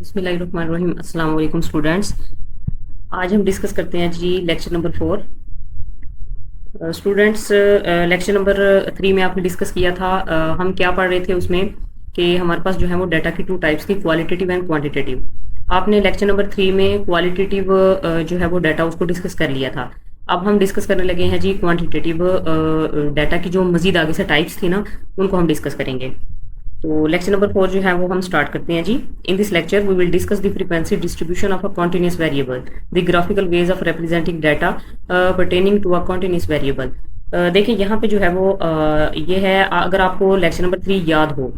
बिस्मिल्लाहिर्रहमानिर्रहीम। अस्सलाम वालेकुम स्टूडेंट्स। आज हम डिस्कस करते हैं जी lecture number 4। Students, lecture number 3 में आपने डिस्कस किया था। हम क्या पढ़ रहे थे उसमें कि हमारे पास जो है वो डाटा की 2 टाइप्स थी, क्वालिटेटिव एंड क्वांटिटेटिव। आपने लेक्चर नंबर 3 में क्वालिटेटिव जो है वो डाटा उसको डिस्कस कर लिया था। अब हम डिस्कस करने लगे हैं जी क्वांटिटेटिव डाटा की जो मजीद आगे से टाइप्स थी ना, उनको हम डिस्कस करेंगे। तो लेक्चर नंबर 4 जो है वो हम स्टार्ट करते हैं जी। In this lecture we will discuss the frequency distribution of a continuous variable, the graphical ways of representing data pertaining to a continuous variable. देखिए यहाँ पे जो है वो ये है, अगर आपको लेक्चर नंबर 3 याद हो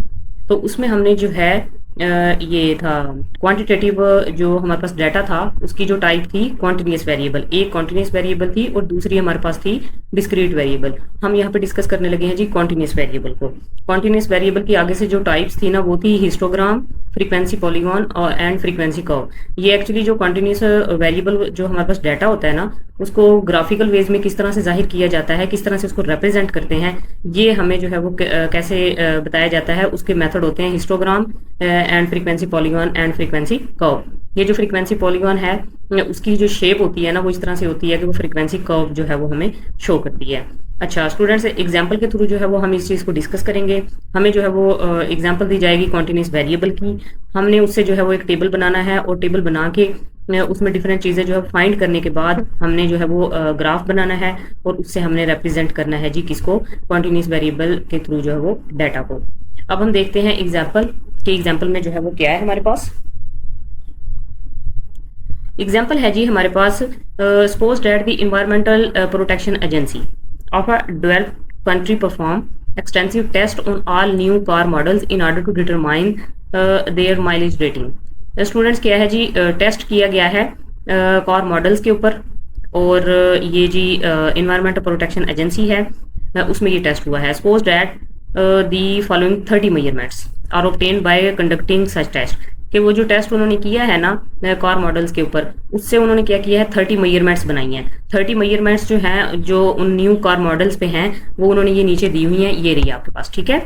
तो उसमें हमने जो है ये था क्वांटिटेटिव, जो हमारे पास डाटा था उसकी जो टाइप थी कॉन्टिन्यूस वेरिएबल। एक कॉन्टिन्यूस वेरिएबल थी और दूसरी हमारे पास थी डिस्क्रीट वेरिएबल। हम यहाँ पे डिस्कस करने लगे हैं जी कॉन्टिन्यूस वेरिएबल को। कॉन्टिन्यूस वेरिएबल की आगे से जो टाइप्स थी ना वो थी हिस्टोग्राम, फ्रीक्वेंसी पॉलीगॉन और एंड फ्रीक्वेंसी कर्व। ये एक्चुअली जो कॉन्टिन्यूस वेरिएबल जो हमारे पास डाटा होता है ना, उसको ग्राफिकल वेज में किस तरह से जाहिर किया जाता है, किस तरह से उसको रिप्रेजेंट करते हैं, ये हमें जो है वो कैसे बताया जाता है, उसके मेथड होते हैं histogram and frequency polygon and frequency curve. ये जो फ्रीक्वेंसी पॉलीगॉन है उसकी जो शेप होती है ना वो इस तरह से होती है कि वो फ्रीक्वेंसी कर्व जो है वो हमें शो करती है। अच्छा स्टूडेंट्स, एग्जाम्पल के थ्रू जो है वो हम इस चीज़ को डिस्कस करेंगे। हमें जो है वो एग्जाम्पल दी जाएगी कॉन्टिन्यूस वेरिएबल की। हमने उससे जो है वो एक टेबल बनाना है और टेबल बना के उसमें डिफरेंट चीज़ें जो है फाइंड करने के बाद हमने जो है वो ग्राफ बनाना है और उससे हमने रिप्रेजेंट करना है जी किसको, कॉन्टिन्यूस वेरिएबल के थ्रू जो है वो डाटा को। अब हम देखते हैं एग्जाम्पल के। एग्जाम्पल में जो है वो क्या है हमारे पास। एग्जाम्पल है जी हमारे पास, suppose that the environmental protection agency of a developed country perform extensive test on all new car models in order to determine their mileage rating. Students क्या है जी, टेस्ट किया गया है कार मॉडल्स के ऊपर और ये जी इन्वायरमेंटल प्रोटेक्शन एजेंसी है, उसमें ये टेस्ट हुआ है। Suppose that the following 30 measurements are obtained by conducting such test. कि वो जो टेस्ट उन्होंने किया है ना कार मॉडल्स के ऊपर, उससे उन्होंने क्या किया है, 30 मेजरमेंट्स बनाई हैं। 30 मेजरमेंट्स जो हैं जो उन न्यू कार मॉडल्स पे हैं वो उन्होंने ये नीचे दी हुई हैं, ये रही आपके पास, ठीक है।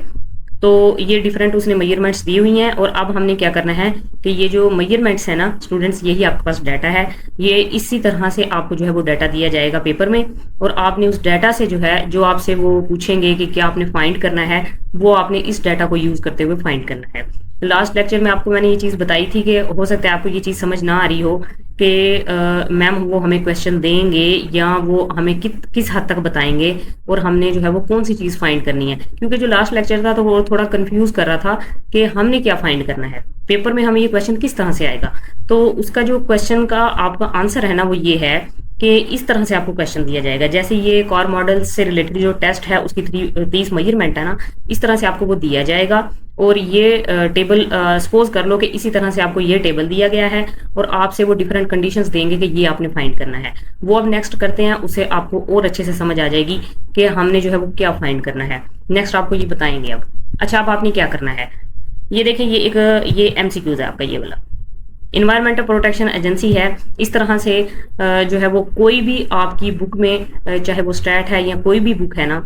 तो ये डिफरेंट उसने मेजरमेंट्स दी हुई हैं और अब हमने क्या करना है कि ये जो मेजरमेंट्स है ना स्टूडेंट्स, यही आपके पास डाटा है। ये इसी तरह से आपको जो है वो डाटा दिया जाएगा पेपर में और आपने उस डाटा से जो है, जो आपसे वो पूछेंगे कि क्या आपने फाइंड करना है, वो आपने इस डाटा को यूज करते हुए फाइंड करना है। लास्ट लेक्चर में आपको मैंने ये चीज़ बताई थी कि हो सकता है आपको ये चीज़ समझ ना आ रही हो कि मैम वो हमें क्वेश्चन देंगे या वो हमें किस हद तक बताएंगे और हमने जो है वो कौन सी चीज़ फाइंड करनी है। क्योंकि जो लास्ट लेक्चर था तो वो थोड़ा कंफ्यूज कर रहा था कि हमने क्या फाइंड करना है, पेपर में हमें ये क्वेश्चन किस तरह से आएगा। तो उसका जो क्वेश्चन का आपका आंसर है ना वो ये है कि इस तरह से आपको क्वेश्चन दिया जाएगा। जैसे ये कार मॉडल से रिलेटेड जो टेस्ट है उसकी 30 मेजरमेंट है ना, इस तरह से आपको वो दिया जाएगा। और ये टेबल सपोज कर लो कि इसी तरह से आपको ये टेबल दिया गया है और आपसे वो डिफरेंट कंडीशंस देंगे कि ये आपने फाइंड करना है। वो अब नेक्स्ट करते हैं, उससे आपको और अच्छे से समझ आ जाएगी कि हमने जो है वो क्या फाइंड करना है। नेक्स्ट आपको ये बताएंगे अब। अच्छा, अब आपने क्या करना है, ये देखिए ये MCQs है आपका ये वाला। इन्वायरमेंटल प्रोटेक्शन एजेंसी है, इस तरह से जो है वो कोई भी आपकी बुक में चाहे वो स्टैट है या कोई भी बुक है ना,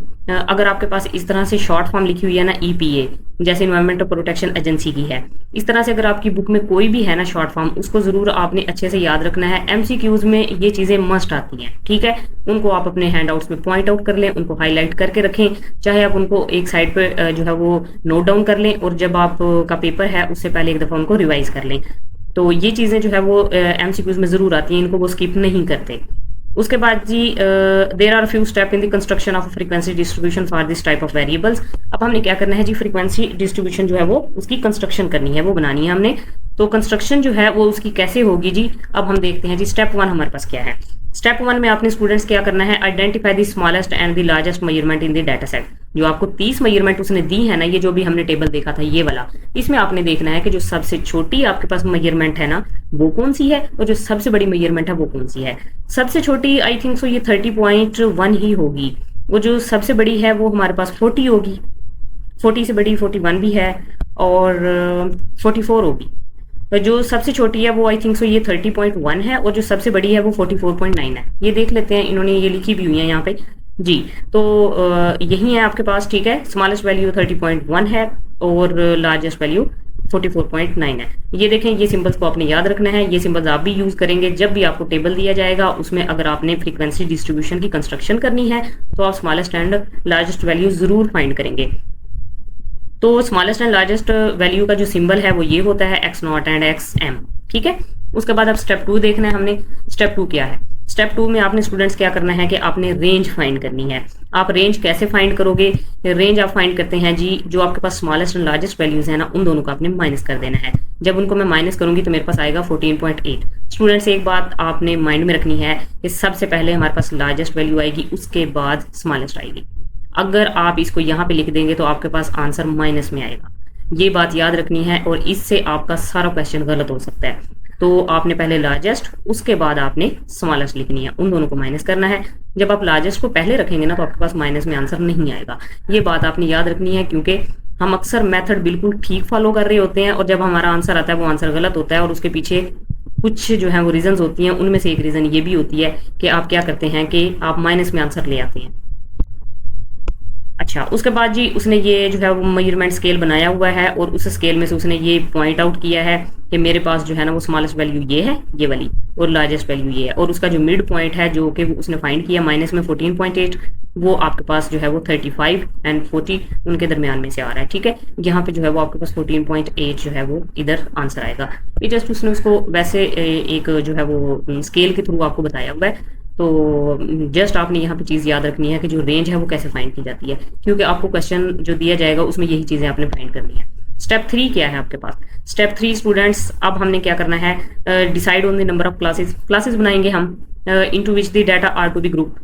अगर आपके पास इस तरह से शॉर्ट फॉर्म लिखी हुई है ना EPA, जैसे इन्वायरमेंटल प्रोटेक्शन एजेंसी की है, इस तरह से अगर आपकी बुक में कोई भी है ना शॉर्ट फॉर्म, उसको जरूर आपने अच्छे से याद रखना है। MCQs में ये चीजें मस्ट आती हैं, ठीक है। उनको आप अपने हैंड आउट्स में पॉइंट आउट कर लें, उनको हाईलाइट करके रखें, चाहे आप उनको एक साइड पर जो है वो नोट डाउन कर लें और जब आप का पेपर है उससे पहले एक दफा उनको रिवाइज कर लें। तो ये चीज़ें जो है वो MCQs में ज़रूर आती हैं, इनको वो स्किप नहीं करते। उसके बाद जी there are few step in the construction of frequency distribution for this type of variables. अब हमने क्या करना है जी, फ्रीक्वेंसी डिस्ट्रीब्यूशन जो है वो उसकी कंस्ट्रक्शन करनी है, वो बनानी है हमने। तो कंस्ट्रक्शन जो है वो उसकी कैसे होगी जी, अब हम देखते हैं जी। स्टेप 1 हमारे पास क्या है। स्टेप 1 में आपने स्टूडेंट्स क्या करना है, identify the smallest and the largest measurement in the data set. जो आपको 30 मेजरमेंट उसने दी है ना, ये जो भी हमने टेबल देखा था ये वाला, इसमें आपने देखना है कि जो सबसे छोटी आपके पास मेजरमेंट है ना वो कौन सी है और जो सबसे बड़ी मेजरमेंट है वो कौन सी है। सबसे छोटी आई थिंक सो ये 30.1 ही होगी। वो जो सबसे बड़ी है वो हमारे पास 40 होगी, 40 से बड़ी 41 भी है और 44 होगी। जो सबसे छोटी है वो आई थिंक सो ये 30.1 है और जो सबसे बड़ी है वो 44.9 है। ये देख लेते हैं, इन्होंने ये लिखी भी हुई है यहाँ पे जी। तो यही है आपके पास, ठीक है। स्मॉलेस्ट वैल्यू 30.1 है और लार्जेस्ट वैल्यू 44.9 है। ये देखें, ये सिंबल्स को आपने याद रखना है। ये सिंबल्स आप भी यूज करेंगे जब भी आपको टेबल दिया जाएगा, उसमें अगर आपने फ्रीक्वेंसी डिस्ट्रीब्यूशन की कंस्ट्रक्शन करनी है तो आप स्मॉलेस्ट एंड लार्जेस्ट वैल्यू जरूर फाइंड करेंगे। तो स्मॉलेस्ट एंड लार्जेस्ट वैल्यू का जो सिंबल है वो ये होता है x0 एंड xm। ठीक है, उसके बाद अब स्टेप 2 देखना है हमने। स्टेप 2 क्या है? स्टेप 2 में आपने स्टूडेंट्स क्या करना है कि आपने रेंज फाइंड करनी है। आप रेंज कैसे फाइंड करोगे? रेंज आप फाइंड करते हैं जी, जो आपके पास स्मॉलेस्ट एंड लार्जेस्ट वैल्यूज है ना, उन दोनों को आपने माइनस कर देना है। जब उनको मैं माइनस करूंगी तो मेरे पास आएगा 14.8। स्टूडेंट्स एक बात आपने माइंड में रखनी है कि सबसे पहले हमारे पास लार्जेस्ट वैल्यू आएगी, उसके बाद स्मॉलेस्ट आएगी। अगर आप इसको यहाँ पे लिख देंगे तो आपके पास आंसर माइनस में आएगा। ये बात याद रखनी है और इससे आपका सारा क्वेश्चन गलत हो सकता है। तो आपने पहले लार्जेस्ट, उसके बाद आपने स्मॉलेस्ट लिखनी है, उन दोनों को माइनस करना है। जब आप लार्जेस्ट को पहले रखेंगे ना तो आपके पास माइनस में आंसर नहीं आएगा। ये बात आपने याद रखनी है, क्योंकि हम अक्सर मेथड बिल्कुल ठीक फॉलो कर रहे होते हैं और जब हमारा आंसर आता है वो आंसर गलत होता है और उसके पीछे कुछ जो है वो रीजंस होती हैं। उनमें से एक रीजन ये भी होती है कि आप क्या करते हैं कि आप माइनस में आंसर ले आते हैं। अच्छा, उसके बाद जी उसने ये जो है वो मेजरमेंट स्केल बनाया हुआ है और उस स्केल में से उसने ये पॉइंट आउट किया है कि मेरे पास जो है ना वो स्मॉलेस्ट वैल्यू ये है, ये वाली, और लार्जेस्ट वैल्यू ये है। और उसका जो मिड पॉइंट है जो कि उसने फाइंड किया माइनस में 14.8, वो आपके पास जो है वो 35 एंड 40 उनके दरमियान में से आ रहा है। ठीक है, यहाँ पे जो है वो आपके पास 14.8 जो है वो इधर आंसर आएगा। ये जस्ट उसने उसको वैसे एक जो है वो स्केल के थ्रू आपको बताया हुआ है। तो जस्ट आपने यहाँ पे चीज़ याद रखनी है कि जो रेंज है वो कैसे फाइंड की जाती है, क्योंकि आपको क्वेश्चन जो दिया जाएगा उसमें यही चीज़ें आपने फाइंड करनी है। स्टेप 3 क्या है आपके पास? स्टेप 3 स्टूडेंट्स, अब हमने क्या करना है, decide on the number of classes बनाएंगे हम, into which the data are to be group.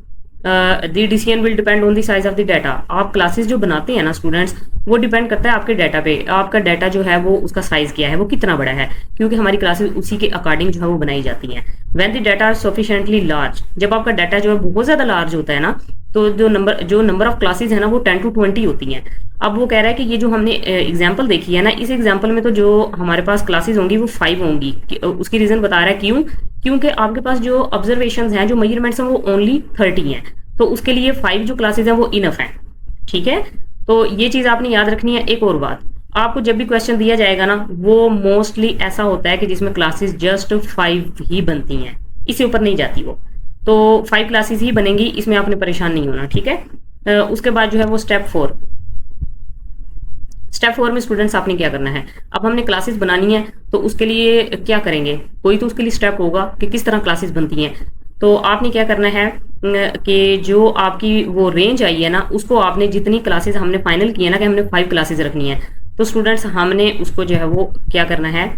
The decision will depend on the size of the data. आप क्लासेस जो बनाते हैं ना स्टूडेंट्स, वो डिपेंड करता है आपके डाटा पे। आपका डाटा जो है वो उसका साइज क्या है, वो कितना बड़ा है, क्योंकि हमारी क्लासेस उसी के अकॉर्डिंग जो है वो बनाई जाती हैं। When the data are sufficiently large, जब आपका डाटा जो है बहुत ज्यादा लार्ज होता है ना, तो जो नंबर ऑफ क्लासेस है ना वो 10 to 20 होती हैं। अब वो कह रहा है कि ये जो हमने एग्जाम्पल देखी है ना, इस एग्जाम्पल में तो जो हमारे पास क्लासेस होंगी वो 5 होंगी। उसकी रीजन बता रहा है क्यों, क्योंकि आपके पास जो ऑब्जर्वेशंस हैं, जो मेजरमेंट्स हैं, वो ओनली 30 हैं। तो उसके लिए 5 जो क्लासेस हैं वो इनफ हैं। ठीक है, तो ये चीज आपने याद रखनी है। एक और बात, आपको जब भी क्वेश्चन दिया जाएगा ना, वो मोस्टली ऐसा होता है कि जिसमें क्लासेस जस्ट 5 ही बनती हैं, इससे ऊपर नहीं जाती वो। तो 5 क्लासेस ही बनेंगी, इसमें आपने परेशान नहीं होना। ठीक है, उसके बाद जो है वो स्टेप 4 में स्टूडेंट्स आपने क्या करना है, अब हमने क्लासेस बनानी है तो उसके लिए क्या करेंगे, कोई तो उसके लिए स्टेप होगा कि किस तरह क्लासेस बनती हैं। तो आपने क्या करना है कि जो आपकी वो रेंज आई है ना, उसको आपने जितनी क्लासेस हमने फाइनल की है ना कि हमने 5 क्लासेस रखनी है, तो स्टूडेंट्स हमने उसको जो है वो क्या करना है,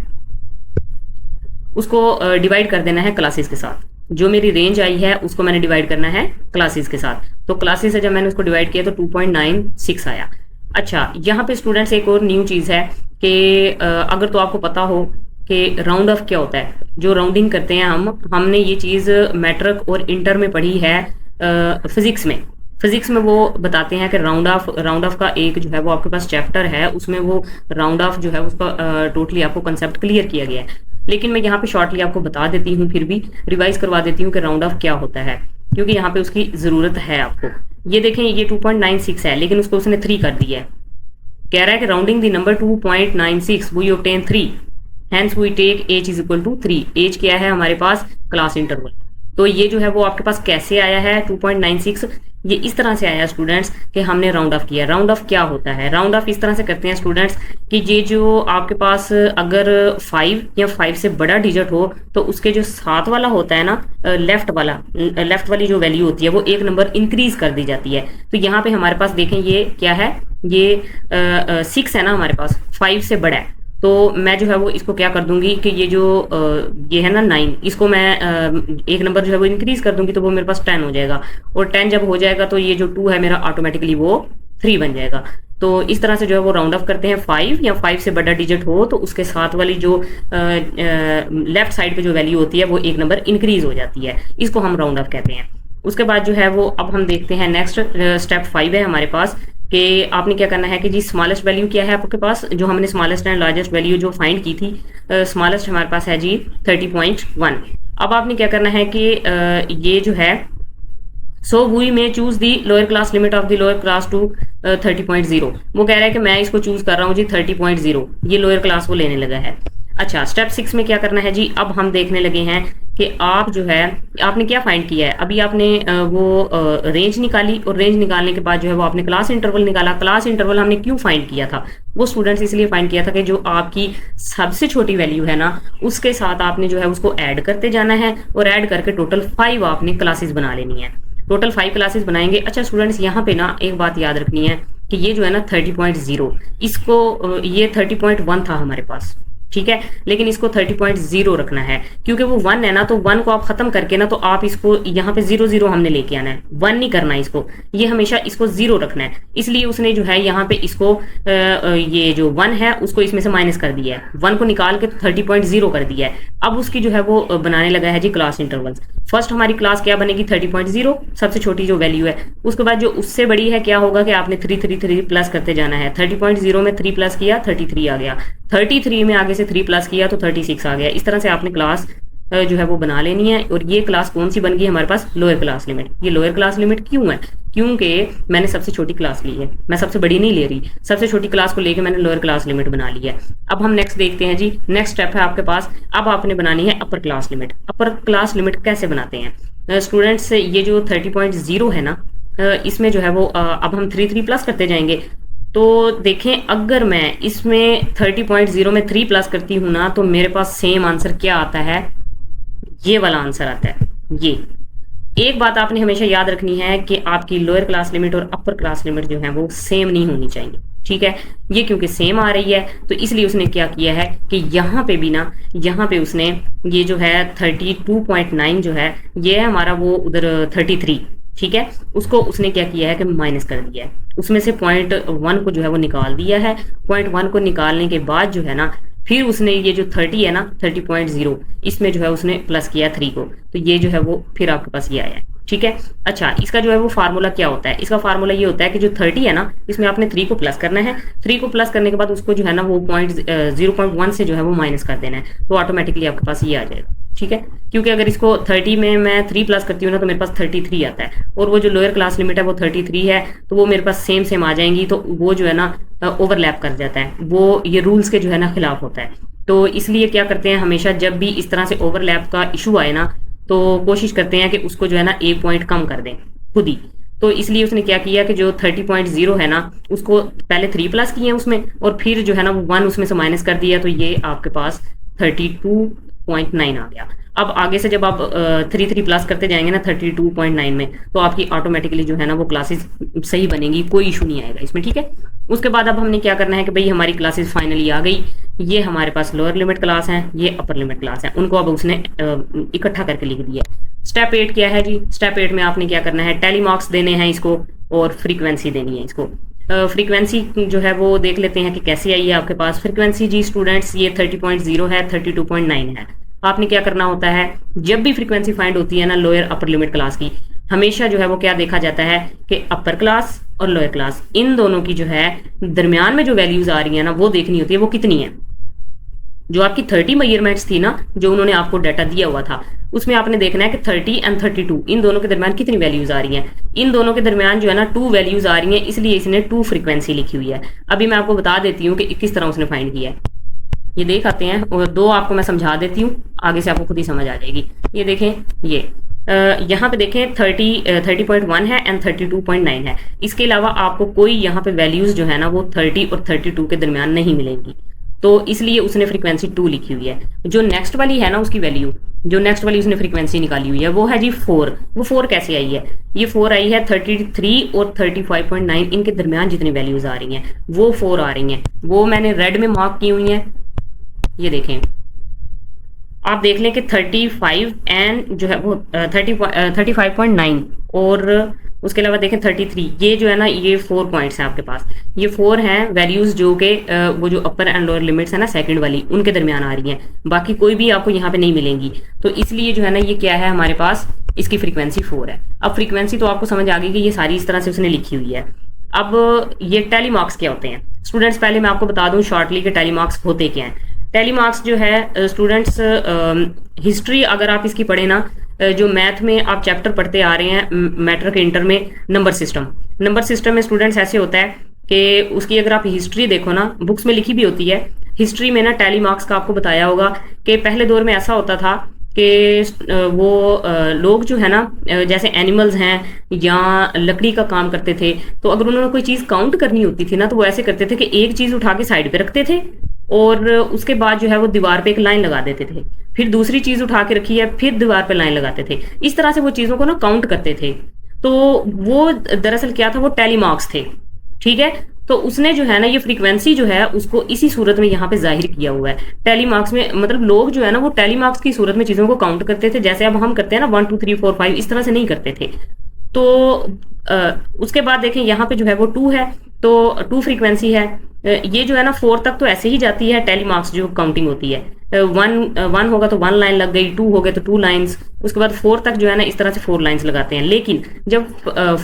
उसको डिवाइड कर देना है क्लासेस के साथ। जो मेरी रेंज आई है उसको मैंने डिवाइड करना है क्लासेस के साथ। तो क्लासेस से जब मैंने उसको डिवाइड किया तो 2.96 आया। अच्छा, यहाँ पे स्टूडेंट्स एक और न्यू चीज़ है कि अगर तो आपको पता हो कि राउंड ऑफ क्या होता है, जो राउंडिंग करते हैं हमने ये चीज़ मैट्रिक और इंटर में पढ़ी है फिजिक्स में वो बताते हैं कि राउंड ऑफ का एक जो है वो आपके पास चैप्टर है, उसमें वो राउंड ऑफ जो है उसका टोटली आपको कंसेप्ट क्लियर किया गया है। लेकिन मैं यहाँ पे शॉर्टली आपको बता देती हूँ, फिर भी रिवाइज करवा देती हूँ कि राउंड ऑफ क्या होता है, क्योंकि यहाँ पे उसकी ज़रूरत है आपको। ये देखें, ये 2.96 है लेकिन उसको उसने 3 कर दिया है। कह रहा है कि rounding the number 2.96 we obtain 3, hence we take h is equal to 3। H क्या है हमारे पास, क्लास इंटरवल। तो ये जो है वो आपके पास कैसे आया है 2.96, ये इस तरह से आया स्टूडेंट्स कि हमने राउंड ऑफ किया। राउंड ऑफ क्या होता है, राउंड ऑफ इस तरह से करते हैं स्टूडेंट्स कि ये जो आपके पास अगर 5 या 5 से बड़ा डिजिट हो तो उसके जो साथ वाला होता है ना, लेफ्ट वाली जो वैल्यू होती है वो 1 नंबर इंक्रीज कर दी जाती है। तो यहाँ पे हमारे पास देखें ये क्या है, ये 6 है ना हमारे पास, 5 से बड़ा है। तो मैं जो है वो इसको क्या कर दूंगी कि ये जो ये है ना 9, इसको मैं 1 नंबर जो है वो इंक्रीज कर दूंगी तो वो मेरे पास 10 हो जाएगा। और 10 जब हो जाएगा तो ये जो 2 है मेरा ऑटोमेटिकली वो 3 बन जाएगा। तो इस तरह से जो है वो राउंड ऑफ करते हैं। 5 या 5 से बड़ा डिजिट हो तो उसके साथ वाली जो लेफ्ट साइड पे जो वैल्यू होती है वो 1 नंबर इंक्रीज हो जाती है, इसको हम राउंड ऑफ कहते हैं। उसके बाद जो है वो अब हम देखते हैं नेक्स्ट स्टेप 5 है हमारे पास कि आपने क्या करना है कि जी स्मॉलेस्ट वैल्यू क्या है आपके पास, जो हमने स्मॉलेस्ट एंड लार्जेस्ट वैल्यू जो फाइंड की थी, स्मॉलेस्ट हमारे पास है जी 30.1। अब आपने क्या करना है कि ये जो है so we may choose the lower class limit of the lower class to 30.0। वो कह रहा है कि मैं इसको चूज कर रहा हूँ जी 30.0, ये लोअर क्लास को लेने लगा है। अच्छा, स्टेप 6 में क्या करना है जी, अब हम देखने लगे हैं कि आप जो है आपने क्या फाइंड किया है। अभी आपने वो रेंज निकाली, और रेंज निकालने के बाद जो है वो आपने क्लास इंटरवल निकाला। क्लास इंटरवल हमने क्यों फाइंड किया था, वो स्टूडेंट्स इसलिए फाइंड किया था कि जो आपकी सबसे छोटी वैल्यू है ना, उसके साथ आपने जो है उसको ऐड करते जाना है, और ऐड करके टोटल 5 आपने क्लासेस बना लेनी है। टोटल 5 क्लासेस बनाएंगे। अच्छा स्टूडेंट्स, यहाँ पे ना एक बात याद रखनी है कि ये जो है ना 30.0, इसको ये 30.1 था हमारे पास, ठीक है, लेकिन इसको 30.0 रखना है, क्योंकि वो 1 है ना, तो 1 को आप खत्म करके ना, तो आप इसको यहाँ पे 0 0 हमने लेके आना है, 1 नहीं करना है इसको, ये हमेशा इसको 0 रखना है। इसलिए उसने जो है यहाँ पे इसको ये जो 1 है उसको इसमें से माइनस कर दिया है, 1 को निकाल के 30.0 कर दिया है। अब उसकी जो है वो बनाने लगा है जी क्लास इंटरवल्स। फर्स्ट हमारी क्लास क्या बनेगी 30.0, सबसे छोटी जो वैल्यू है। उसके बाद जो उससे बड़ी है क्या होगा कि आपने 3 प्लस करते जाना है। 30.0 में 3 प्लस किया 33 आ गया, 33 में आगे से 3 प्लस किया तो 36 आ गया। इस तरह से आपने क्लास जो है वो बना लेनी है। और ये क्लास कौन सी बन गई हमारे पास, लोअर क्लास लिमिट। ये लोअर क्लास लिमिट क्यों है, क्योंकि मैंने सबसे छोटी क्लास ली है, मैं सबसे बड़ी नहीं ले रही, सबसे छोटी क्लास को लेके मैंने लोअर क्लास लिमिट बना ली है। अब हम नेक्स्ट देखते हैं जी, नेक्स्ट स्टेप है आपके पास, अब आपने बनानी है upper class limit. Upper class limit कैसे बनाते हैं स्टूडेंट्स, ये जो 30.0 है ना, इसमें जो है वो अब हम 3 प्लस करते जाएंगे। तो देखें, अगर मैं इसमें 30.0 में 3 प्लस करती हूँ ना, तो मेरे पास सेम आंसर क्या आता है, ये वाला आंसर आता है। ये एक बात आपने हमेशा याद रखनी है कि आपकी लोअर क्लास लिमिट और अपर क्लास लिमिट जो है वो सेम नहीं होनी चाहिए, ठीक है। ये क्योंकि सेम आ रही है तो इसलिए उसने क्या किया है कि यहाँ पे भी ना, यहाँ पे उसने ये जो है 32.9 जो है, ये है हमारा वो उधर 33, ठीक है, उसको उसने क्या किया है कि माइनस कर दिया है, उसमें से 0.1 को जो है वो निकाल दिया है। 0.1 को निकालने के बाद जो है ना, फिर उसने ये जो 30 है ना 30.0, इसमें जो है उसने प्लस किया 3 को, तो ये जो है वो फिर आपके पास ये आया है, ठीक है। अच्छा, इसका जो है वो फार्मूला क्या होता है, इसका फार्मूला ये होता है कि जो 30 है ना, इसमें आपने 3 को प्लस करना है, 3 को प्लस करने के बाद उसको जो है ना वो 0.1 से जो है वो माइनस कर देना है, तो ऑटोमेटिकली आपके पास ये आ जाएगा, ठीक है। क्योंकि अगर इसको 30 में मैं 3 प्लस करती हूँ ना, तो मेरे पास 33 आता है, और वो जो लोअर क्लास लिमिट है वो 33 है, तो वो मेरे पास सेम सेम आ जाएंगी, तो वो जो है ना ओवरलैप कर जाता है, वो ये रूल्स के जो है ना खिलाफ होता है। तो इसलिए क्या करते हैं, हमेशा जब भी इस तरह से ओवरलैप का इशू आए ना, तो कोशिश करते हैं कि उसको जो है ना 1 पॉइंट कम कर दें खुद ही। तो इसलिए उसने क्या किया कि जो 30.0 है ना, उसको पहले 3 प्लस किए उसमें, और फिर जो है ना वो 1 उसमें से माइनस कर दिया, तो ये आपके पास 32.9 आ गया। अब आगे से जब आप 3 प्लस करते जाएंगे ना 32.9 में, तो आपकी ऑटोमेटिकली जो है ना वो क्लासेस सही बनेगी, कोई इशू नहीं आएगा इसमें, ठीक है। उसके बाद अब हमने क्या करना है कि भाई हमारी क्लासेस फाइनली आ गई, ये हमारे पास लोअर लिमिट क्लास है, ये अपर लिमिट क्लास है, उनको अब उसने इकट्ठा करके लिख दिया। स्टेप 8 क्या है जी, स्टेप 8 में आपने क्या करना है, टैली मार्क्स देने हैं इसको, और फ्रीक्वेंसी देनी है इसको। फ्रीक्वेंसी जो है वो देख लेते हैं कि कैसी आई है आपके पास। फ्रीक्वेंसी जी स्टूडेंट्स, ये 30.0 है, 32.9 है। आपने क्या करना होता है, जब भी फ्रीक्वेंसी फाइंड होती है ना लोअर अपर लिमिट क्लास की, हमेशा जो है वो क्या देखा जाता है कि अपर क्लास और लोअर क्लास, इन दोनों की जो है दरमियान में जो वैल्यूज आ रही है ना, वो देखनी होती है, वो कितनी है। जो आपकी 30 मेजरमेंट्स थी ना, जो उन्होंने आपको डाटा दिया हुआ था, उसमें आपने देखना है कि 30 एंड 32 इन दोनों के दरमियान कितनी वैल्यूज आ रही हैं। इन दोनों के दरमियान जो है ना 2 वैल्यूज आ रही हैं, इसलिए इसने 2 फ्रीक्वेंसी लिखी हुई है। अभी मैं आपको बता देती हूँ कि किस तरह उसने फाइंड किया है। ये देख आते हैं, और 2 आपको मैं समझा देती हूँ, आगे से आपको खुद ही समझ आ जाएगी। ये देखें, ये यहाँ पे देखें 30.1 है एंड 32.9 है। इसके अलावा आपको कोई यहाँ पे वैल्यूज जो है ना वो 30 और 32 के दरमियान नहीं मिलेंगी, तो इसलिए उसने फ्रीक्वेंसी 2 लिखी हुई है। जो नेक्स्ट वाली है ना उसकी वैल्यू, जो नेक्स्ट वाली उसने फ्रीक्वेंसी निकाली हुई है वो है जी 4। वो 4 कैसे आई है, ये 4 आई है 33 और 35.9 इनके दरमियान जितनी वैल्यूज आ रही हैं वो 4 आ रही हैं, वो मैंने रेड में मार्क की हुई हैं। ये देखें, आप देख लें कि 35 एंड जो है वो 35.9 और उसके अलावा देखें 33, ये जो है ना ये 4 पॉइंट्स हैं आपके पास, ये 4 हैं वैल्यूज जो कि वो जो अपर एंड लोअर लिमिट्स है ना सेकंड वाली, उनके दरमियान आ रही हैं, बाकी कोई भी आपको यहाँ पे नहीं मिलेंगी। तो इसलिए जो है ना ये क्या है हमारे पास, इसकी फ्रीक्वेंसी 4 है। अब फ्रीक्वेंसी तो आपको समझ आ गई कि ये सारी इस तरह से उसने लिखी हुई है। अब ये टैली मार्क्स क्या होते हैं स्टूडेंट्स, पहले मैं आपको बता दूं शॉर्टली कि टैली मार्क्स होते क्या हैं। टैली मार्क्स जो है स्टूडेंट्स, हिस्ट्री अगर आप इसकी पढ़े ना, जो मैथ में आप चैप्टर पढ़ते आ रहे हैं मैट्रिक इंटर में, नंबर सिस्टम में स्टूडेंट्स ऐसे होता है कि उसकी अगर आप हिस्ट्री देखो ना, बुक्स में लिखी भी होती है हिस्ट्री में ना, टैली मार्क्स का आपको बताया होगा कि पहले दौर में ऐसा होता था कि वो लोग जो है ना जैसे एनिमल्स हैं या लकड़ी का काम करते थे, तो अगर उन्होंने कोई चीज़ काउंट करनी होती थी ना, तो वो ऐसे करते थे कि एक चीज़ उठा के साइड पे रखते थे और उसके बाद जो है वो दीवार पे एक लाइन लगा देते थे, फिर दूसरी चीज़ उठा के रखी है, फिर दीवार पे लाइन लगाते थे। इस तरह से वो चीज़ों को ना काउंट करते थे। तो वो दरअसल क्या था, वो टैली मार्क्स थे। ठीक है, तो उसने जो है ना ये फ्रीक्वेंसी जो है उसको इसी सूरत में यहाँ पे जाहिर किया हुआ है। टैली मार्क्स में मतलब लोग जो है ना वो टैली मार्क्स की सूरत में चीजों को काउंट करते थे, जैसे अब हम करते हैं ना 1 2 3 4 5, इस तरह से नहीं करते थे। तो उसके बाद देखें यहाँ पे जो है वो 2 है, तो 2 फ्रीक्वेंसी है। ये जो है ना 4 तक तो ऐसे ही जाती है टैली मार्क्स जो काउंटिंग होती है। 1 होगा तो 1 लाइन लग गई, 2 हो गए तो 2 लाइन्स, उसके बाद 4 तक जो है ना इस तरह से 4 लाइन्स लगाते हैं। लेकिन जब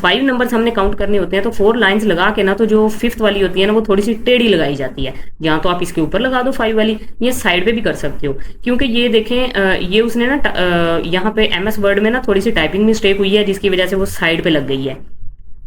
5 नंबर्स हमने काउंट करने होते हैं तो 4 लाइन्स लगा के ना, तो जो 5th वाली होती है ना वो थोड़ी सी टेढ़ी लगाई जाती है। या तो आप इसके ऊपर लगा दो 5 वाली, ये साइड पे भी कर सकते हो, क्योंकि ये देखें ये उसने ना यहाँ पे MS वर्ड में ना थोड़ी सी टाइपिंग मिस्टेक हुई है, जिसकी वजह से वो साइड पे लग गई है।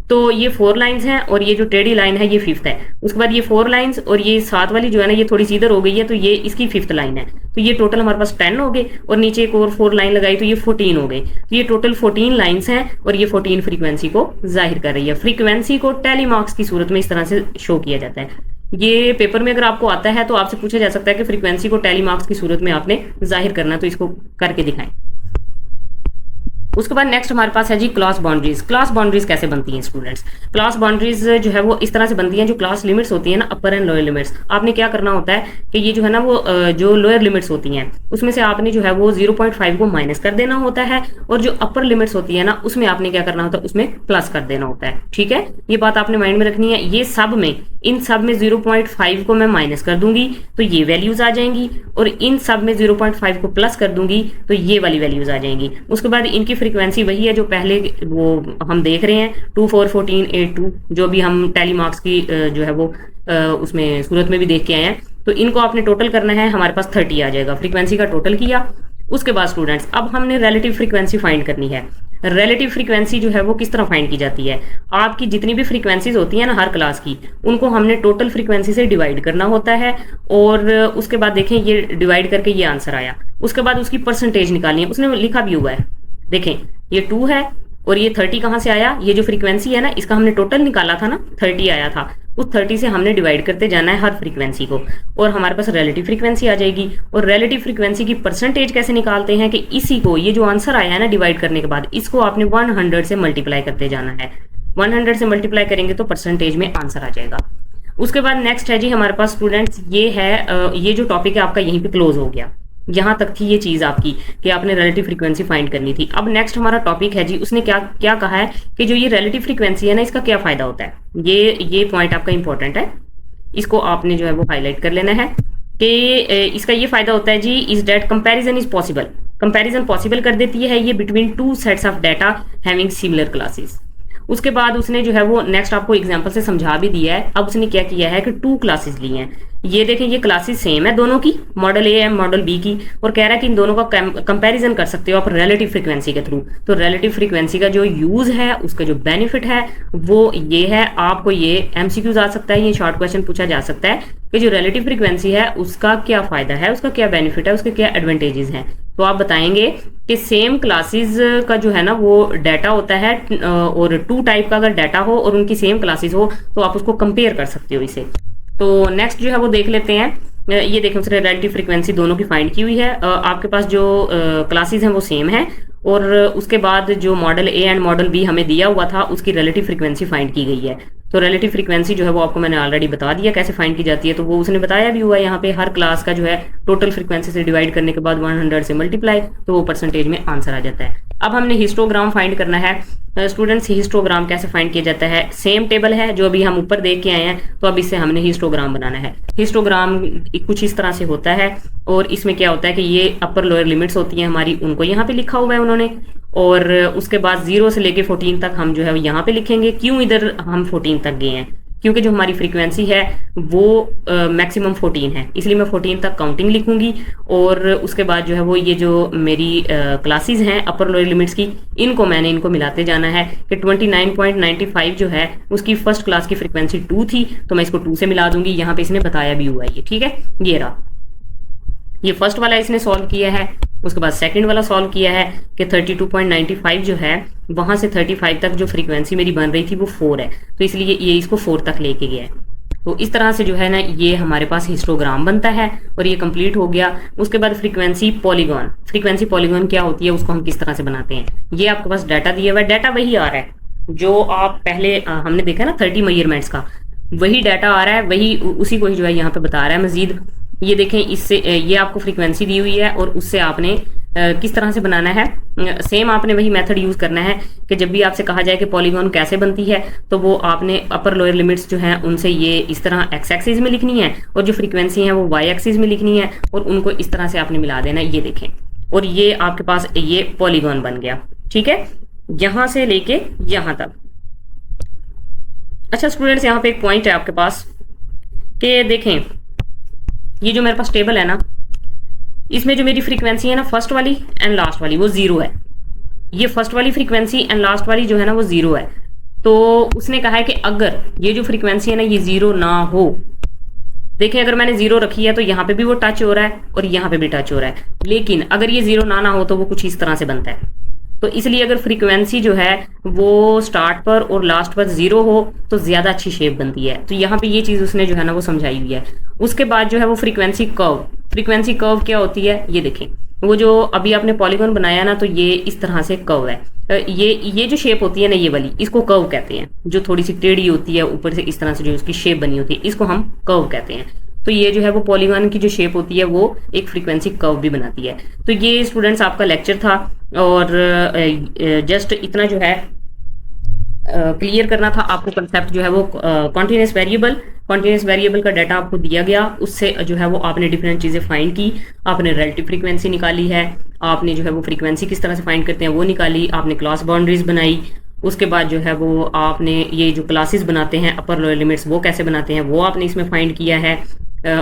तो ये 4 लाइन्स हैं और ये जो टेढ़ी लाइन है ये 5th है। उसके बाद ये 4 लाइन्स और ये 7 वाली जो है ना ये थोड़ी सी इधर हो गई है, तो ये इसकी 5th लाइन है। तो ये टोटल हमारे पास 10 हो गए और नीचे एक और 4 लाइन लगाई तो ये 14 हो गए। तो ये टोटल 14 लाइन्स हैं और ये 14 फ्रीक्वेंसी को जाहिर कर रही है। फ्रीक्वेंसी को टैली मार्क्स की सूरत में इस तरह से शो किया जाता है। ये पेपर में अगर आपको आता है तो आपसे पूछा जा सकता है कि फ्रीक्वेंसी को टैली मार्क्स की सूरत में आपने जाहिर करना है, तो इसको करके दिखाएं। उसके बाद नेक्स्ट हमारे पास है जी क्लास बाउंड्रीज। क्लास बाउंड्रीज कैसे बनती हैं स्टूडेंट्स? क्लास बाउंड्रीज जो है वो इस तरह से बनती हैं, जो क्लास लिमिट्स होती है ना, अपर एंड लोअर लिमिट्स, आपने क्या करना होता है कि ये जो है ना वो जो लोअर लिमिट्स होती हैं उसमें से आपने जो है वो 0.5 को माइनस कर देना होता है, और जो अपर लिमिट्स होती है ना उसमें आपने क्या करना होता है, उसमें प्लस कर देना होता है। ठीक है, ये बात आपने माइंड में रखनी है। ये सब में, इन सब में 0.5 को मैं माइनस कर दूंगी तो ये वैल्यूज आ जाएंगी, और इन सब में 0.5 को प्लस कर दूंगी तो ये वाली वैल्यूज आ जाएंगी। उसके बाद इनकी फ्रीक्वेंसी वही है जो पहले वो हम देख रहे हैं, 2 4 14 8 2, जो भी हम टैली मार्क्स की जो है वो उसमें सूरत में भी देख के आए हैं। तो इनको आपने टोटल करना है, हमारे पास 30 आ जाएगा। फ्रीक्वेंसी का टोटल किया। उसके बाद स्टूडेंट्स अब हमने रिलेटिव फ्रीक्वेंसी फाइंड करनी है। रिलेटिव फ्रीक्वेंसी जो है वो किस तरह फाइंड की जाती है? आपकी जितनी भी फ्रीक्वेंसीज होती है ना हर क्लास की, उनको हमने टोटल फ्रीक्वेंसी से डिवाइड करना होता है, और उसके बाद देखें ये डिवाइड करके ये आंसर आया। उसके बाद उसकी परसेंटेज निकालनी है, उसने लिखा भी हुआ है, देखें ये 2 है और ये 30 कहाँ से आया? ये जो फ्रीक्वेंसी है ना इसका हमने टोटल निकाला था ना, 30 आया था, उस 30 से हमने डिवाइड करते जाना है हर फ्रीक्वेंसी को, और हमारे पास रिलेटिव फ्रीक्वेंसी आ जाएगी। और रिलेटिव फ्रीक्वेंसी की परसेंटेज कैसे निकालते हैं कि इसी को, ये जो आंसर आया है ना डिवाइड करने के बाद, इसको आपने 100 से मल्टीप्लाई करते जाना है। 100 से मल्टीप्लाई करेंगे तो परसेंटेज में आंसर आ जाएगा। उसके बाद नेक्स्ट है जी हमारे पास स्टूडेंट्स, ये है ये जो टॉपिक है आपका यहीं पे क्लोज हो गया। यहाँ तक थी ये चीज आपकी कि आपने रिलेटिव फ्रीक्वेंसी फाइंड करनी थी। अब नेक्स्ट हमारा टॉपिक है जी, उसने क्या क्या कहा है कि जो ये रिलेटिव फ्रीक्वेंसी है ना इसका क्या फायदा होता है। ये पॉइंट आपका इंपॉर्टेंट है, इसको आपने जो है वो हाईलाइट कर लेना है कि इसका ये फायदा होता है जी, is that comparison is possible. Comparison possible कर देती है ये between 2 sets of data having similar classes. उसके बाद उसने जो है वो नेक्स्ट आपको एग्जांपल से समझा भी दिया है। अब उसने क्या किया है कि 2 क्लासेस ली हैं। ये देखें ये क्लासेस सेम है दोनों की, मॉडल ए है मॉडल बी की, और कह रहा है कि इन दोनों का कंपैरिजन कर सकते हो आप रिलेटिव फ्रीक्वेंसी के थ्रू। तो रिलेटिव फ्रीक्वेंसी का जो यूज है, उसका जो बेनिफिट है वो ये है, आपको ये MCQs आ सकता है, ये शॉर्ट क्वेश्चन पूछा जा सकता है कि जो रिलेटिव फ्रीक्वेंसी है उसका क्या फायदा है, उसका क्या बेनिफिट है, उसके क्या एडवांटेजेस हैं। तो आप बताएंगे कि सेम क्लासेस का जो है ना वो डाटा होता है, और 2 टाइप का अगर डाटा हो और उनकी सेम क्लासेस हो तो आप उसको कंपेयर कर सकते हो इसे। तो नेक्स्ट जो है वो देख लेते हैं। ये देखें उसने रिलेटिव फ्रीक्वेंसी दोनों की फाइंड की हुई है। आपके पास जो क्लासेस हैं वो सेम है, और उसके बाद जो model A and model B हमें दिया हुआ था उसकी रिलेटिव फ्रीक्वेंसी फाइंड की गई है। तो रिलेटिव फ्रीक्वेंसी जो है वो आपको मैंने ऑलरेडी बता दिया कैसे फाइंड की जाती है, तो वो उसने बताया भी हुआ है यहाँ पे। हर क्लास का जो है टोटल फ्रीक्वेंसी से डिवाइड करने के बाद 100 से मल्टीप्लाई, तो वो परसेंटेज में आंसर आ जाता है। अब हमने हिस्टोग्राम फाइंड करना है। स्टूडेंट्स हिस्टोग्राम कैसे फाइंड किया जाता है? सेम टेबल है जो अभी हम ऊपर देख के आए हैं, तो अब इससे हमने हिस्टोग्राम बनाना है। हिस्टोग्राम कुछ इस तरह से होता है, और इसमें क्या होता है कि ये अपर लोअर लिमिट्स होती हैं हमारी, उनको यहाँ पे लिखा हुआ है उन्होंने, और उसके बाद 0 से लेके 14 तक हम जो है यहाँ पे लिखेंगे। क्यों इधर हम 14 तक गए हैं? क्योंकि जो हमारी फ्रीक्वेंसी है वो मैक्सिमम 14 है, इसलिए मैं 14 तक काउंटिंग लिखूंगी। और उसके बाद जो है वो ये जो मेरी क्लासेस हैं अपर लोअर लिमिट्स की, मैंने इनको मिलाते जाना है कि 29.95 जो है उसकी फर्स्ट क्लास की फ्रीक्वेंसी 2 थी, तो मैं इसको 2 से मिला दूंगी। यहाँ पे इसने बताया भी हुआ है ये, ठीक है। ये रहा, ये फर्स्ट वाला इसने सॉल्व किया है। उसके बाद सेकंड वाला सॉल्व किया है कि 32.95 जो है वहां से 35 तक जो फ्रीक्वेंसी मेरी बन रही थी वो 4 है, तो इसलिए ये इसको 4 तक लेके गया है। तो इस तरह से जो है ना ये हमारे पास हिस्टोग्राम बनता है और ये कंप्लीट हो गया। उसके बाद फ्रीक्वेंसी पॉलीगॉन, फ्रीक्वेंसी पॉलीगॉन क्या होती है, उसको हम किस तरह से बनाते हैं। ये आपके पास डाटा दिया हुआ है, डाटा वही आ रहा है जो आप पहले हमने देखा ना 30 मेजरमेंट्स का, वही डाटा आ रहा है, वही उसी को जो है यहाँ पे बता रहा है मजीद। ये देखें, इससे ये आपको फ्रीक्वेंसी दी हुई है और उससे आपने किस तरह से बनाना है, सेम आपने वही मेथड यूज करना है कि जब भी आपसे कहा जाए कि पॉलीगॉन कैसे बनती है तो वो आपने अपर लोअर लिमिट्स जो हैं उनसे ये इस तरह एक्स एक्सिस में लिखनी है और जो फ्रीक्वेंसी है वो वाई एक्सिस में लिखनी है और उनको इस तरह से आपने मिला देना है। ये देखें, और ये आपके पास ये पॉलीगॉन बन गया, ठीक है, यहां से लेके यहां तक। अच्छा स्टूडेंट्स, यहाँ पे एक पॉइंट है आपके पास कि देखें, ये जो मेरे पास टेबल है ना, इसमें जो मेरी फ्रीक्वेंसी है ना फर्स्ट वाली एंड लास्ट वाली वो 0 है। ये फर्स्ट वाली फ्रीक्वेंसी एंड लास्ट वाली जो है ना वो 0 है। तो उसने कहा है कि अगर ये जो फ्रीक्वेंसी है ना ये 0 ना हो, देखिए अगर मैंने 0 रखी है तो यहाँ पे भी वो टच हो रहा है और यहाँ पे भी टच हो रहा है, लेकिन अगर ये 0 ना हो तो वो कुछ इस तरह से बनता है। तो इसलिए अगर फ्रीक्वेंसी जो है वो स्टार्ट पर और लास्ट पर 0 हो तो ज्यादा अच्छी शेप बनती है। तो यहाँ पे ये चीज उसने जो है ना वो समझाई हुई है। उसके बाद जो है वो फ्रीक्वेंसी कर्व, फ्रीक्वेंसी कर्व क्या होती है, ये देखें, वो जो अभी आपने पॉलीगॉन बनाया ना तो ये इस तरह से कर्व है। ये जो शेप होती है ना ये वाली, इसको कर्व कहते हैं। जो थोड़ी सी टेढ़ी होती है ऊपर से इस तरह से जो उसकी शेप बनी होती है, इसको हम कर्व कहते हैं। तो ये जो है वो पॉलीगॉन की जो शेप होती है वो एक फ्रीक्वेंसी कर्व भी बनाती है। तो ये स्टूडेंट्स आपका लेक्चर था और जस्ट इतना जो है क्लियर करना था आपको कंसेप्ट जो है वो कॉन्टिन्यूस वेरिएबल का डाटा आपको दिया गया, उससे जो है वो आपने डिफरेंट चीज़ें फाइंड की, आपने रिलेटिव फ्रीक्वेंसी निकाली है, आपने जो है वो फ्रीक्वेंसी किस तरह से फाइंड करते हैं वो निकाली, आपने क्लास बाउंड्रीज बनाई। उसके बाद जो है वो आपने ये जो क्लासेस बनाते हैं अपर लोअर लिमिट्स वो कैसे बनाते हैं वो आपने इसमें फाइंड किया है।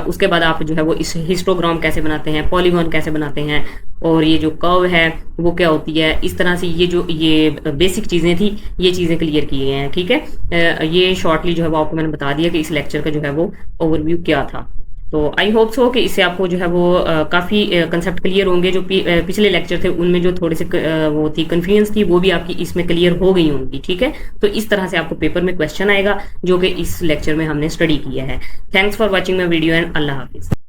उसके बाद आप जो है वो इस हिस्टोग्राम कैसे बनाते हैं, पॉलीगॉन कैसे बनाते हैं, और ये जो कर्व है वो क्या होती है। इस तरह से ये बेसिक चीज़ें थी, ये चीज़ें क्लियर की गई हैं, ठीक है। ये शॉर्टली जो है वो आपको मैंने बता दिया कि इस लेक्चर का जो है वो ओवरव्यू क्या था। तो आई होप सो कि इससे आपको जो है वो काफ़ी कंसेप्ट क्लियर होंगे। जो पिछले लेक्चर थे उनमें जो थोड़े से वो थी कन्फ्यूजन थी वो भी आपकी इसमें क्लियर हो गई होंगी, ठीक है। तो इस तरह से आपको पेपर में क्वेश्चन आएगा जो कि इस लेक्चर में हमने स्टडी किया है। Thanks for watching my video and Allah हाफिज़।